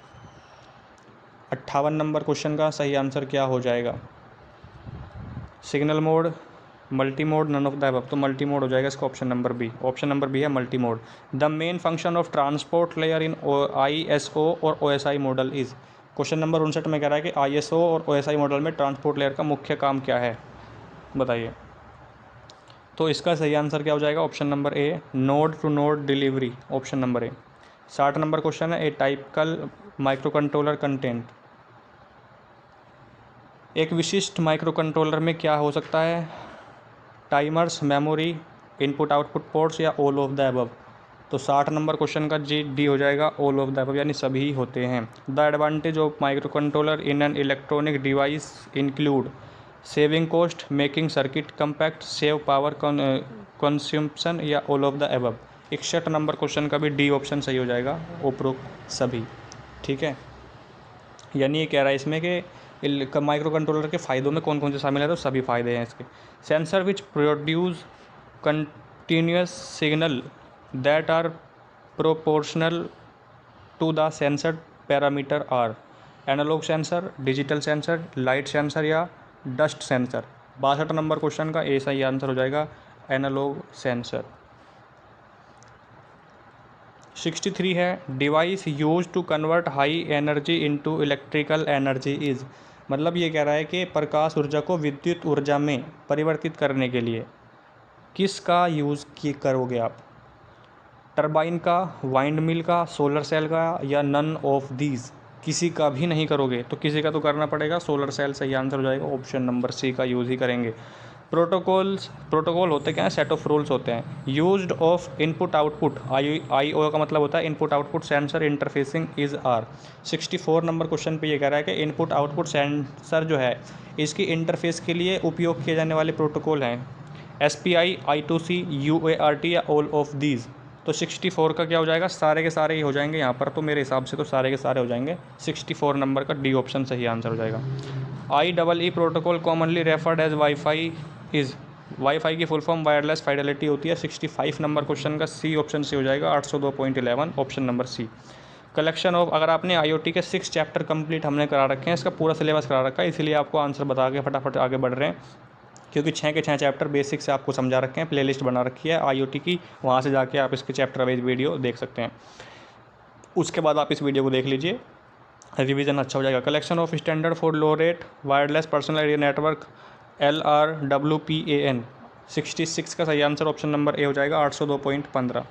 58 नंबर क्वेश्चन का सही आंसर क्या हो जाएगा, signal mode, multi mode, none of the above. तो मल्टी मोड हो जाएगा इसका option number B. Option number B है multi mode. The main function of transport layer in ISO और OSI model is. Question number 59 में कह रहा है कि ISO और OSI मॉडल में ट्रांसपोर्ट लेयर का मुख्य काम क्या है, बताइए। तो इसका सही आंसर क्या हो जाएगा, option number A, node to node delivery, option number A. 60 number question है, a typical microcontroller content. एक विशिष्ट माइक्रो कंट्रोलर में क्या हो सकता है, timers, memory, input output ports या ऑल ऑफ द अबव। तो 60 नंबर क्वेश्चन का डी हो जाएगा, ऑल ऑफ द अबव, यानी सभी होते हैं। The advantage of micro controller in an electronic device include saving cost, making circuit compact, save power consumption या all of the above. 61 number question का भी डी ऑप्शन सही हो जाएगा, उपरोक्त सभी। ठीक है, यानी ये कह रहा है इसमें कि माइक्रो कंट्रोलर के फ़ायदों में कौन कौन से शामिल है, तो सभी फ़ायदे हैं इसके। Sensor which produce continuous signal that are proportional to the sensor parameter are analogue sensor, digital sensor, light sensor या डस्ट सेंसर। 62 नंबर क्वेश्चन का ए सही आंसर हो जाएगा, एनालॉग सेंसर। 63 है, device use to convert high energy into electrical energy is. मतलब ये कह रहा है कि प्रकाश ऊर्जा को विद्युत ऊर्जा में परिवर्तित करने के लिए किसका यूज़ करोगे आप, टरबाइन का, वाइंड मिल का, सोलर सेल का या नन ऑफ दीज। किसी का भी नहीं करोगे तो किसी का तो करना पड़ेगा, सोलर सेल सही आंसर हो जाएगा, ऑप्शन नंबर सी का यूज़ ही करेंगे। प्रोटोकॉल होते क्या हैं, सेट ऑफ रूल्स होते हैं। Used of input output, IO का मतलब होता है input output sensor interfacing is are. 64 number question पे ये कह रहा है कि इनपुट आउटपुट सेंसर जो है इसकी इंटरफेस के लिए उपयोग किए जाने वाले प्रोटोकॉल हैं SPI, I2C, UART या ऑल ऑफ दीज। तो 64 का क्या हो जाएगा, सारे के सारे ही हो जाएंगे यहाँ पर, तो मेरे हिसाब से तो सारे के सारे हो जाएंगे। 64 नंबर का डी ऑप्शन सही आंसर हो जाएगा। IEEE protocol commonly referred as wifi is. Wifi की फुल फॉर्म वायरलेस फाइडेलिटी होती है। 65 नंबर क्वेश्चन का सी ऑप्शन से हो जाएगा, 802.11, option number C. Collection of, अगर आपने IoT के 6 चैप्टर कंप्लीट हमने करा रखे हैं, इसका पूरा सिलेबस करा रखा है, इसीलिए आपको आंसर बता के फटाफट आगे बढ़ रहे हैं, क्योंकि 6 के 6 चैप्टर बेसिक से आपको समझा रखे हैं। प्लेलिस्ट बना रखी है IoT की, वहाँ से जाके आप इसके चैप्टर वाइज वीडियो देख सकते हैं। उसके बाद आप इस वीडियो को देख लीजिए, रिवीजन अच्छा हो जाएगा। Collection of standard for low rate wireless personal area network LRWPAN। 66 का सही आंसर ऑप्शन नंबर ए हो जाएगा, 802.15।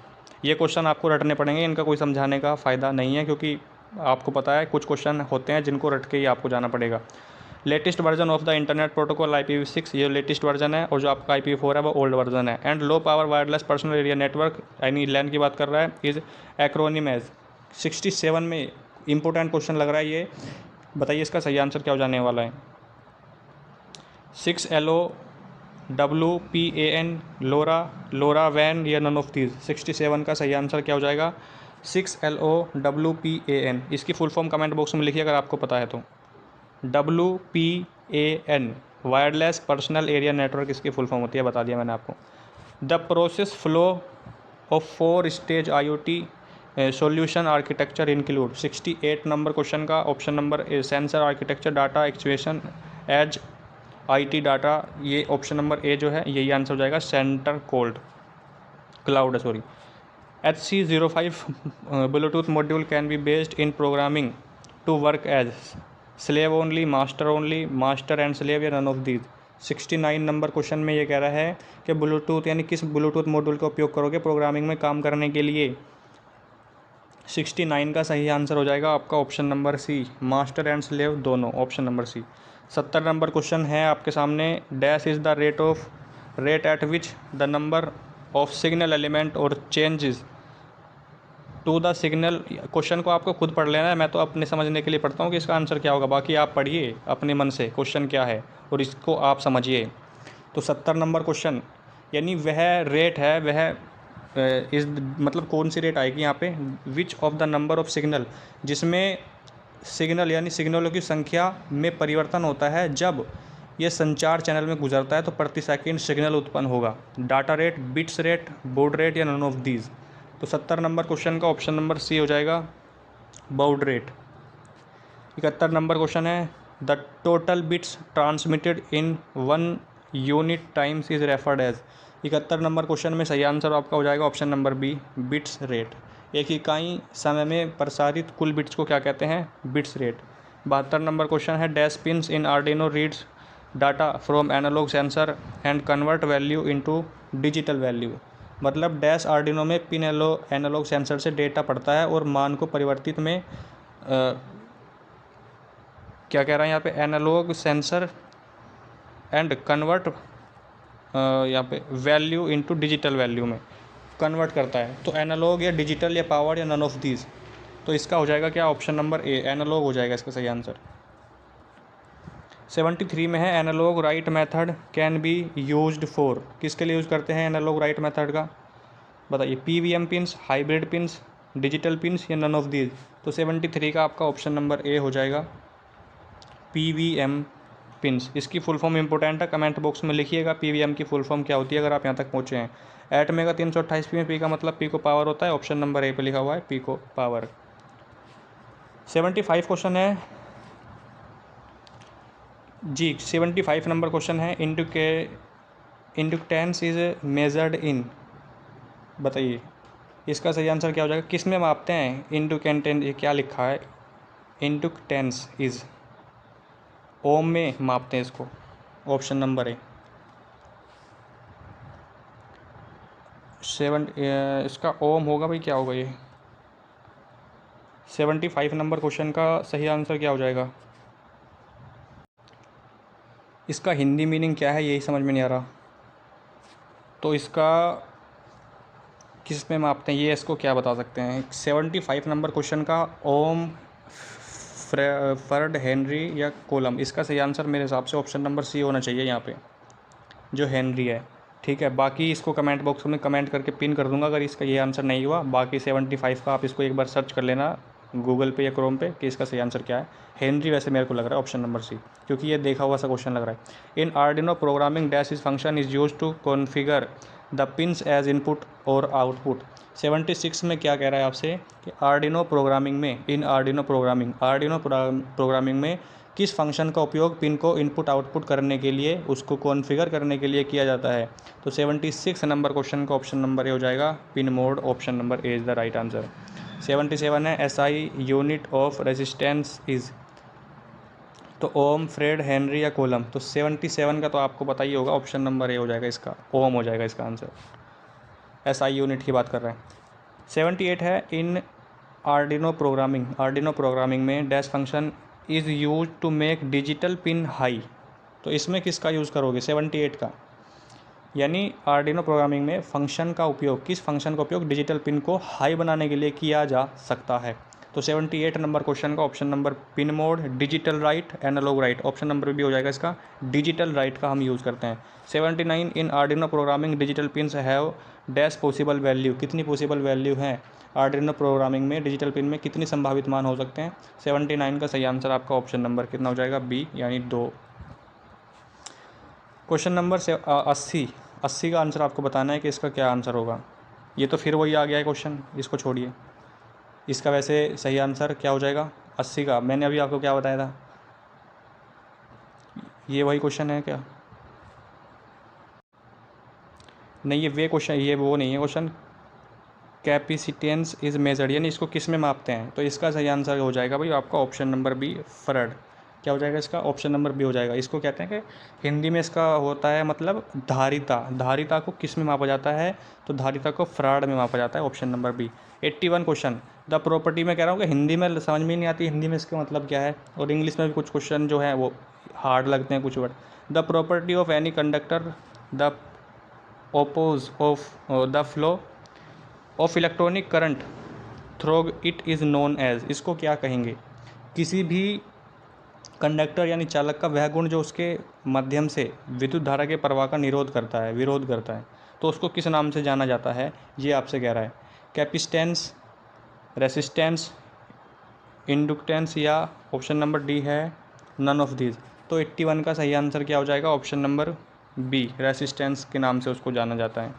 ये क्वेश्चन आपको रटने पड़ेंगे, इनका कोई समझाने का फ़ायदा नहीं है, क्योंकि आपको पता है कुछ क्वेश्चन होते हैं जिनको रट के ही आपको जाना पड़ेगा। Latest version of the internet protocol IPv6, ये लेटेस्ट वर्जन है, और जो आपका IPv4 है वो ओल्ड वर्जन है। And low power wireless personal area network, यानी LAN की बात कर रहा है, इज़ एक्रोनिम एज। 67 में इंपॉर्टेंट क्वेश्चन लग रहा है ये, बताइए इसका सही आंसर क्या हो जाने वाला है। 6LOWPAN, लोरा वैन या नन ऑफ दीज। 67 का सही आंसर क्या हो जाएगा, 6LOWPAN। इसकी फुल फॉर्म कमेंट बॉक्स में लिखिए अगर आपको पता है तो। WPAN wireless personal area network इसकी फुल फॉर्म होती है, बता दिया मैंने आपको। The process flow of 4 stage IoT solution architecture include. 68 number question का option number A, sensor architecture data actuation edge IT data, ये ऑप्शन नंबर ए जो है यही आंसर हो जाएगा, centre cloud sorry. HC05 Bluetooth module can be based in programming to work as slave only, master and slave या none of these. 69 number question में ये कह रहा है कि ब्लूटूथ यानी किस ब्लूटूथ मॉड्यूल का उपयोग करोगे प्रोग्रामिंग में काम करने के लिए। 69 का सही आंसर हो जाएगा आपका option number C, master and slave दोनों, option number C. 70 number question है आपके सामने, dash is the rate at which the number of signal element और changes to the signal. Question को आपको खुद पढ़ लेना है, मैं तो अपने समझने के लिए पढ़ता हूँ कि इसका आंसर क्या होगा, बाकी आप पढ़िए अपने मन से क्वेश्चन क्या है और इसको आप समझिए। तो 70 नंबर क्वेश्चन, यानी वह रेट है, वह इस मतलब कौन सी रेट आएगी यहाँ पे, विच of the number of signal, जिसमें सिग्नल यानी सिग्नलों की संख्या में परिवर्तन होता है जब यह संचार चैनल में गुजरता है तो प्रति सेकंड सिग्नल उत्पन्न होगा। Data rate, bits rate, baud rate या नन ऑफ दीज। तो 70 नंबर क्वेश्चन का ऑप्शन नंबर सी हो जाएगा, बॉड रेट। 71 नंबर क्वेश्चन है, the total bits transmitted in 1 unit times is referred as. 71 number question में सही आंसर आपका हो जाएगा option number B, bits rate. एक इकाई समय में प्रसारित कुल बिट्स को क्या कहते हैं, बिट्स रेट। 72 नंबर क्वेश्चन है, dash pins in Arduino reads data from analogue sensor and convert value into digital value. मतलब डैश आर्डिनो में पिन एनालॉग सेंसर से डेटा पढ़ता है और मान को परिवर्तित में क्या कह रहा है यहाँ पे, एनालॉग सेंसर एंड कन्वर्ट यहाँ पे वैल्यू इनटू डिजिटल वैल्यू में कन्वर्ट करता है। तो एनालॉग या डिजिटल या पावर या नन ऑफ दीज। तो इसका हो जाएगा क्या, ऑप्शन नंबर ए, एनालॉग हो जाएगा इसका सही आंसर। 73 में है, analogue write method can be used for. किसके लिए यूज़ करते हैं एनालॉग राइट मेथड का, बताइए। PVM pins, hybrid pins, digital pins या नन ऑफ दीज। तो 73 का आपका ऑप्शन नंबर ए हो जाएगा, पीवीएम पिन्स। इसकी फुल फॉर्म इंपॉर्टेंट है, कमेंट बॉक्स में लिखिएगा पीवीएम की फुल फॉर्म क्या होती है अगर आप यहाँ तक पहुँचे हैं। एटमे का 328 पी में पी का मतलब पी को पावर होता है, ऑप्शन नंबर ए पे लिखा हुआ है पी को पावर। 75 क्वेश्चन है जी, 75 नंबर क्वेश्चन है, इंडक्टेंस इज मेजर्ड इन। बताइए इसका सही आंसर क्या हो जाएगा, किस में मापते हैं इंडक्टेंस, ये क्या लिखा है, इंडक्टेंस इज ओम में मापते हैं इसको, ऑप्शन नंबर ए। इसका ओम होगा भाई, क्या होगा ये। 75 नंबर क्वेश्चन का सही आंसर क्या हो जाएगा, इसका हिंदी मीनिंग क्या है यही समझ में नहीं आ रहा। तो इसका किस में मापते हैं ये, इसको क्या बता सकते हैं। 75 नंबर क्वेश्चन का ओम, फर्ड, हेनरी या कोलम। इसका सही आंसर मेरे हिसाब से ऑप्शन नंबर सी होना चाहिए यहाँ पे, जो हेनरी है। ठीक है, बाकी इसको कमेंट बॉक्स में कमेंट करके पिन कर दूंगा अगर इसका ये आंसर नहीं हुआ। बाकी 75 का आप इसको एक बार सर्च कर लेना गूगल पे या क्रोम पे कि इसका सही आंसर क्या है। हेनरी वैसे मेरे को लग रहा है ऑप्शन नंबर सी, क्योंकि ये देखा हुआ सा क्वेश्चन लग रहा है। In Arduino programming dash is function is use to configure the pins as input और आउटपुट। 76 में क्या कह रहा है आपसे कि आर्डिनो प्रोग्रामिंग में, इन आर्डिनो प्रोग्रामिंग में किस फंक्शन का उपयोग पिन को इनपुट आउटपुट करने के लिए, उसको कॉन्फ़िगर करने के लिए किया जाता है। तो 76 नंबर क्वेश्चन का ऑप्शन नंबर ए हो जाएगा, pin mode, option number A is the right answer. 77 है, SI unit of resistance is. तो ओम, फ्रेड, हेनरी या कोलम। तो 77 का तो आपको पता ही होगा, ऑप्शन नंबर ए हो जाएगा इसका, ओम हो जाएगा इसका आंसर। एसआई यूनिट की बात कर रहे हैं। 78 है, इन आर्डिनो प्रोग्रामिंग में dash function is use to make digital pin high. तो इसमें किसका यूज़ करोगे, 78 का, यानी आर्डिनो प्रोग्रामिंग में फंक्शन का उपयोग, किस फंक्शन का उपयोग डिजिटल पिन को हाई बनाने के लिए किया जा सकता है। तो 78 नंबर क्वेश्चन का option number pin mode, digital write, analogue write, option number भी हो जाएगा इसका, डिजिटल राइट का हम यूज़ करते हैं। 79 in Arduino programming digital pins have dash possible value. कितनी पॉसिबल वैल्यू है आर्डिनो प्रोग्रामिंग में, डिजिटल पिन में कितनी संभावित मान हो सकते हैं। 79 का सही आंसर आपका ऑप्शन नंबर कितना हो जाएगा, बी, यानी 2। क्वेश्चन नंबर 80 का आंसर आपको बताना है कि इसका क्या आंसर होगा। ये तो फिर वही आ गया है क्वेश्चन, इसको छोड़िए। इसका वैसे सही आंसर क्या हो जाएगा 80 का, मैंने अभी आपको क्या बताया था, ये वही क्वेश्चन है क्या, नहीं ये वे क्वेश्चन, ये वो नहीं है क्वेश्चन। कैपेसिटेंस इज़ मेजर्ड, यानी इसको किस में मापते हैं। तो इसका सही आंसर हो जाएगा भाई आपका ऑप्शन नंबर बी, फरड। क्या हो जाएगा इसका, ऑप्शन नंबर बी हो जाएगा। इसको कहते हैं कि हिंदी में इसका होता है मतलब धारिता, धारिता को किस में मापा जाता है, तो धारिता को फराड में मापा जाता है, option number B. 81 question, the property में कह रहा हूँ कि हिंदी में समझ में नहीं आती, हिंदी में इसका मतलब क्या है, और इंग्लिश में भी कुछ क्वेश्चन जो है वो हार्ड लगते हैं कुछ word. The property of any conductor, the oppose of the flow of electronic current through it is known as, इसको क्या कहेंगे? किसी भी कंडक्टर यानी चालक का वह गुण जो उसके माध्यम से विद्युत धारा के प्रवाह का निरोध करता है, विरोध करता है, तो उसको किस नाम से जाना जाता है, ये आपसे कह रहा है। कैपेसिटेंस, रेसिस्टेंस, इंडक्टेंस, या ऑप्शन नंबर डी है नन ऑफ दीज। तो 81 का सही आंसर क्या हो जाएगा? ऑप्शन नंबर बी, रेसिस्टेंस के नाम से उसको जाना जाता है।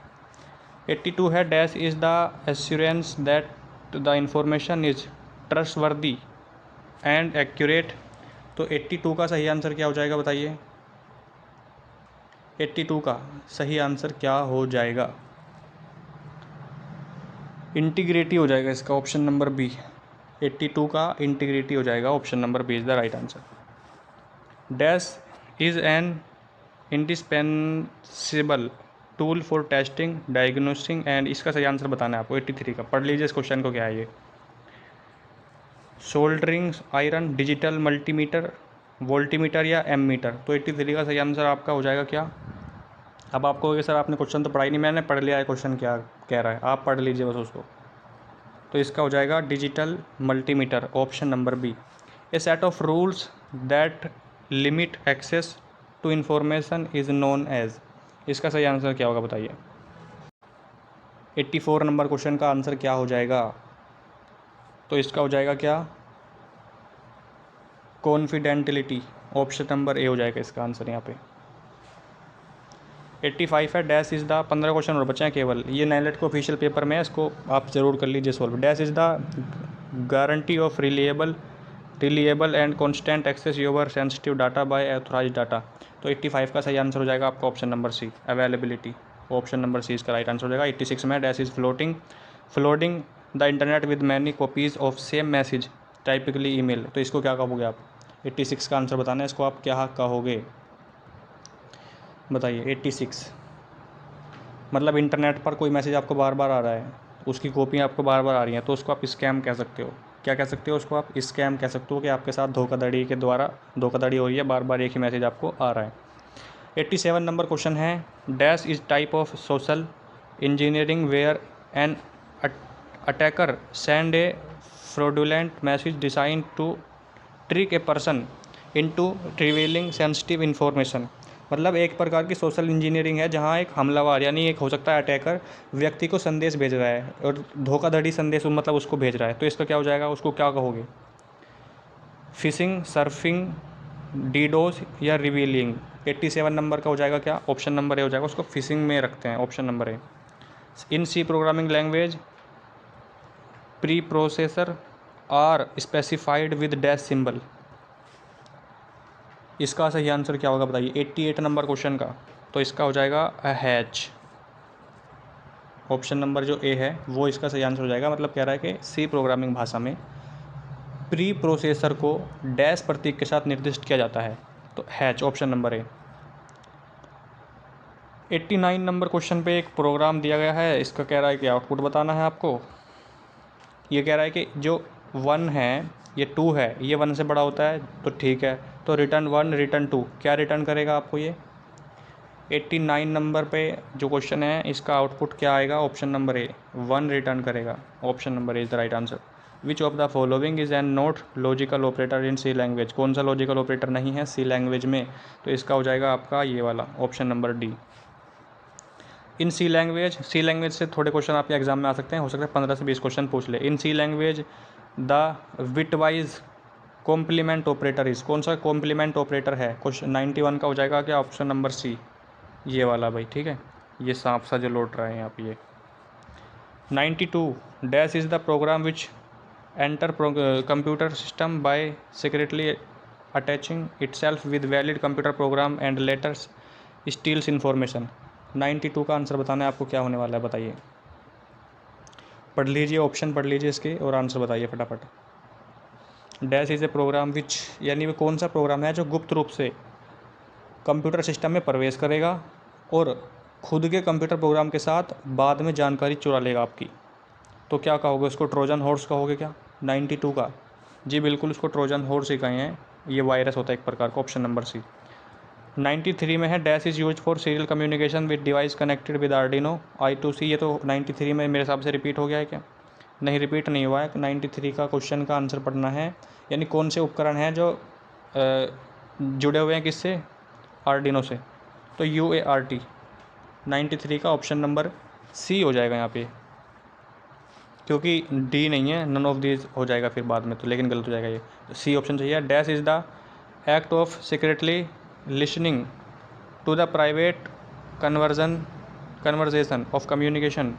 82 है dash is the assurance that the information is trustworthy and accurate. तो 82 का सही आंसर क्या हो जाएगा बताइए? 82 का सही आंसर क्या हो जाएगा? इंटीग्रिटी हो जाएगा इसका, ऑप्शन नंबर बी। 82 का इंटीग्रिटी हो जाएगा, option number B is the right answer. Dash is an indispensable tool for testing, diagnosing and, इसका सही आंसर बताना है आपको 83 का। पढ़ लीजिए इस क्वेश्चन को, क्या है ये? Soldering iron, digital multimeter, voltmeter या एममीटर। तो 83 का सही आंसर आपका हो जाएगा क्या? अब आपको ये सर आपने क्वेश्चन तो पढ़ा ही नहीं, मैंने पढ़ लिया है क्वेश्चन क्या कह रहा है, आप पढ़ लीजिए बस उसको। तो इसका हो जाएगा digital multimeter, option number B. A set of rules that limit access to information is known as, इसका सही आंसर क्या होगा बताइए? 84 नंबर क्वेश्चन का आंसर क्या हो जाएगा? तो इसका हो जाएगा क्या? कॉन्फिडेंटिलिटी, ऑप्शन नंबर ए हो जाएगा इसका आंसर यहाँ पे। 85 है डैश इज़ द, 15 क्वेश्चन और बचे हैं केवल, ये NILET के ऑफिशियल पेपर में है, इसको आप ज़रूर कर लीजिए solve. Dash is the guarantee of reliable and constant access your sensitive data by authorise data. तो 85 का सही आंसर हो जाएगा आपका option number C, availability, option number C इसका राइट आंसर हो जाएगा। 86 में dash is floating the internet with many copies of same message typically email. तो इसको क्या कहोगे आप? 86 का आंसर बताना है, इसको आप क्या कहोगे बताइए? 86 मतलब इंटरनेट पर कोई मैसेज आपको बार बार आ रहा है, उसकी कॉपियाँ आपको बार बार आ रही हैं, तो उसको आप स्कैम कह सकते हो। क्या कह सकते हो उसको? आप स्कैम कह सकते हो कि आपके साथ धोखाधड़ी के द्वारा धोखाधड़ी हो रही है, बार बार एक ही मैसेज आपको आ रहा है। 87 नंबर क्वेश्चन है dash is type of social engineering where an attacker send a fraudulent message design to trick a person into revealing sensitive information. मतलब एक प्रकार की सोशल इंजीनियरिंग है जहाँ एक हमलावर यानी एक हो सकता है अटैकर व्यक्ति को संदेश भेज रहा है और धोखाधड़ी संदेश मतलब उसको भेज रहा है, तो इसका क्या हो जाएगा? उसको क्या कहोगे? फिशिंग, सर्फिंग, डीडोस या रिवीलिंग। 87 नंबर का हो जाएगा क्या? ऑप्शन नंबर ए हो जाएगा, उसको फिशिंग में रखते हैं, option number A. In C programming language preprocessor are specified with dash symbol, इसका सही आंसर क्या होगा बताइए? 88 नंबर क्वेश्चन का, तो इसका हो जाएगा हैच, ऑप्शन नंबर जो ए है वो इसका सही आंसर हो जाएगा। मतलब कह रहा है कि सी प्रोग्रामिंग भाषा में प्री प्रोसेसर को डैश प्रतीक के साथ निर्दिष्ट किया जाता है, तो हैच, ऑप्शन नंबर ए। 89 नंबर क्वेश्चन पे एक प्रोग्राम दिया गया है, इसका कह रहा है कि आउटपुट बताना है आपको। ये कह रहा है कि जो 1 है ये 2 है, ये 1 से बड़ा होता है तो ठीक है, तो रिटर्न 1 रिटर्न 2, क्या रिटर्न करेगा आपको ये? 89 नंबर पे जो क्वेश्चन है इसका आउटपुट क्या आएगा? ऑप्शन नंबर ए, 1 रिटर्न करेगा, option number A is the right answer. Which of the following is an not logical operator in C language, कौन सा लॉजिकल ऑपरेटर नहीं है सी लैंग्वेज में? तो इसका हो जाएगा आपका ये वाला, ऑप्शन नंबर डी। इन सी लैंग्वेज से थोड़े क्वेश्चन आपके एग्जाम में आ सकते हैं, हो सकता है 15 से 20 क्वेश्चन पूछ ले। In C language the bitwise complement operator is, कौन सा कॉम्प्लीमेंट ऑपरेटर है? क्वेश्चन 91 का हो जाएगा क्या? ऑप्शन नंबर सी, ये वाला भाई, ठीक है, ये सांप सा जो लौट रहा है यहाँ पे ये। 92 dash is the program which enter computer system by secretly attaching itself with valid computer program and letters steals information। 92 का आंसर बताना है आपको, क्या होने वाला है बताइए? पढ़ लीजिए, ऑप्शन पढ़ लीजिए इसके और आंसर बताइए फटाफट। डैश इज़ ए प्रोग्राम विच, यानी वो कौन सा प्रोग्राम है जो गुप्त रूप से कंप्यूटर सिस्टम में प्रवेश करेगा और खुद के कंप्यूटर प्रोग्राम के साथ बाद में जानकारी चुरा लेगा आपकी। तो क्या कहोगे उसको? ट्रोजन हॉर्स कहोगे क्या? 92 का, जी बिल्कुल, उसको ट्रोजन हॉर्स ही कहे हैं, ये वायरस होता है एक प्रकार का, ऑप्शन नंबर सी। 93 में है dash is use for serial communication with device connected with Arduino I2C, ये तो 93 में मेरे हिसाब से रिपीट हो गया है क्या? नहीं, रिपीट नहीं हुआ है। 93 का क्वेश्चन का आंसर पढ़ना है। यानी कौन से उपकरण हैं जो जुड़े हुए हैं किससे, आर्डिनो से, तो UART 93 का ऑप्शन नंबर सी हो जाएगा यहाँ पे, क्योंकि डी नहीं है, नन ऑफ दीज हो जाएगा फिर बाद में तो, लेकिन गलत हो जाएगा ये, सी ऑप्शन चाहिए। Dash is the act of secretly listening to the private conversation of communication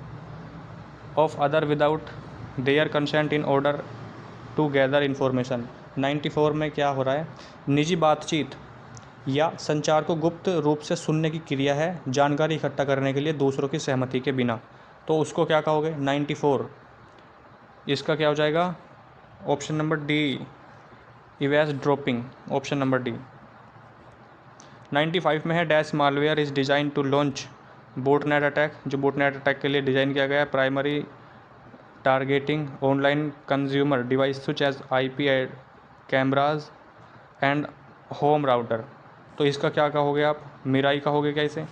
of other without their consent in order to gather information. 94 में क्या हो रहा है, निजी बातचीत या संचार को गुप्त रूप से सुनने की क्रिया है जानकारी इकट्ठा करने के लिए दूसरों की सहमति के बिना, तो उसको क्या कहोगे 94, इसका क्या हो जाएगा option number D, eavesdropping, option number D. 95 में है dash malware is design to launch botnet attack, जो बोटनेट अटैक के लिए डिज़ाइन किया गया है, primary targeting online consumer device such as IP cameras and home router, तो इसका क्या कहोगे आप, मिराई कहोगे क्या इसे।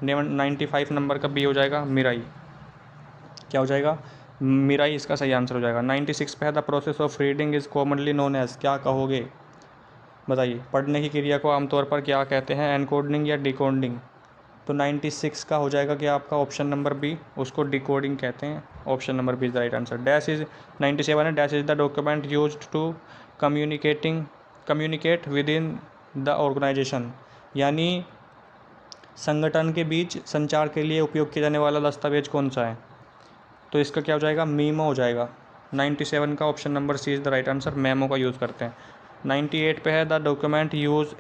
95 नंबर का बी हो जाएगा मिराई, क्या हो जाएगा मिराई, इसका सही आंसर हो जाएगा। 96 पे है the process of reading is commonly known as, क्या कहोगे बताइए, पढ़ने की क्रिया को आमतौर पर क्या कहते हैं, एनकोडिंग या डिकोडिंग, तो 96 का हो जाएगा क्या आपका ऑप्शन नंबर बी, उसको डिकोडिंग कहते हैं, option number B is the right answer. Dash is 97 है, dash is the document used to communicate within the organisation, यानी संगठन के बीच संचार के लिए उपयोग किया जाने वाला दस्तावेज कौन सा है, तो इसका क्या हो जाएगा मीमो हो जाएगा। 97 का option number C is the right answer, memo का यूज़ करते हैं। 98 पे है the document use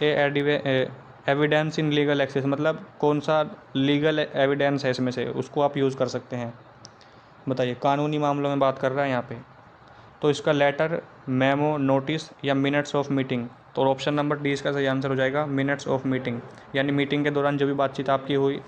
evidence in legal access, मतलब कौन सा लीगल एविडेंस है इसमें से, उसको आप यूज़ कर सकते हैं, बताइए, कानूनी मामलों में बात कर रहा है यहाँ पे, तो इसका लेटर, मेमो, नोटिस या मिनट्स ऑफ मीटिंग, तो ऑप्शन नंबर डी इसका सही आंसर हो जाएगा मिनट्स ऑफ मीटिंग, यानी मीटिंग के दौरान जो भी बातचीत आपकी हुई,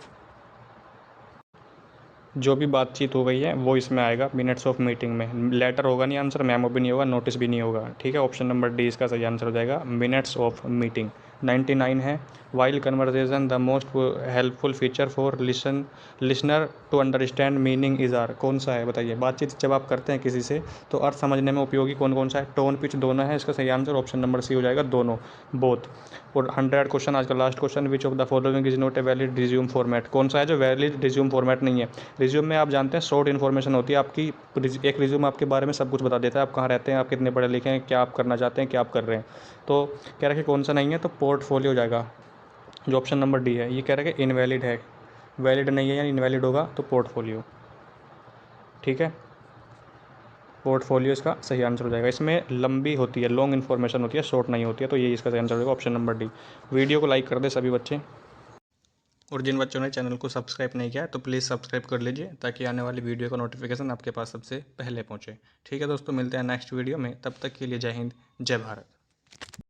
जो भी बातचीत हो गई है वो इसमें आएगा मिनट्स ऑफ मीटिंग में, लेटर होगा नहीं आंसर, मेमो भी नहीं होगा, नोटिस भी नहीं होगा, ठीक है, ऑप्शन नंबर डी इसका सही आंसर हो जाएगा मिनट्स ऑफ मीटिंग। 99 है while conversation the most helpful feature for listener to understand meaning is are, कौन सा है बताइए, बातचीत जब आप करते हैं किसी से तो अर्थ समझने में उपयोगी कौन कौन सा है, टोन पिच दोनों है, इसका सही आंसर ऑप्शन नंबर सी हो जाएगा दोनों, बोथ। और 100 क्वेश्चन आज का last question, which of the following is not a valid resume format, कौन सा है जो वैलिड रिज्यूम फॉर्मेट नहीं है। रिज्यूम में आप जानते हैं शॉर्ट इन्फॉर्मेशन होती है आपकी, एक रिज्यूम आपके बारे में सब कुछ बता देता है, आप कहाँ रहते हैं, आप कितने पढ़े लिखे हैं, क्या आप करना चाहते हैं, क्या आप कर रहे हैं, तो कह रहा है कि कौन सा नहीं है, तो पोर्टफोलियो हो जाएगा, जो ऑप्शन नंबर डी है। ये कह रहा है कि इनवैलिड है, वैलिड नहीं है यानी इनवैलिड होगा, तो पोर्टफोलियो, ठीक है, पोर्टफोलियो इसका सही आंसर हो जाएगा। इसमें लंबी होती है, लॉन्ग इन्फॉर्मेशन होती है, शॉर्ट नहीं होती है, तो ये इसका सही आंसर हो जाएगा ऑप्शन नंबर डी। वीडियो को लाइक कर दे सभी बच्चे, और जिन बच्चों ने चैनल को सब्सक्राइब नहीं किया है तो प्लीज़ सब्सक्राइब कर लीजिए, ताकि आने वाली वीडियो का नोटिफिकेशन आपके पास सबसे पहले पहुंचे। ठीक है दोस्तों, मिलते हैं नेक्स्ट वीडियो में, तब तक के लिए जय हिंद, जय भारत।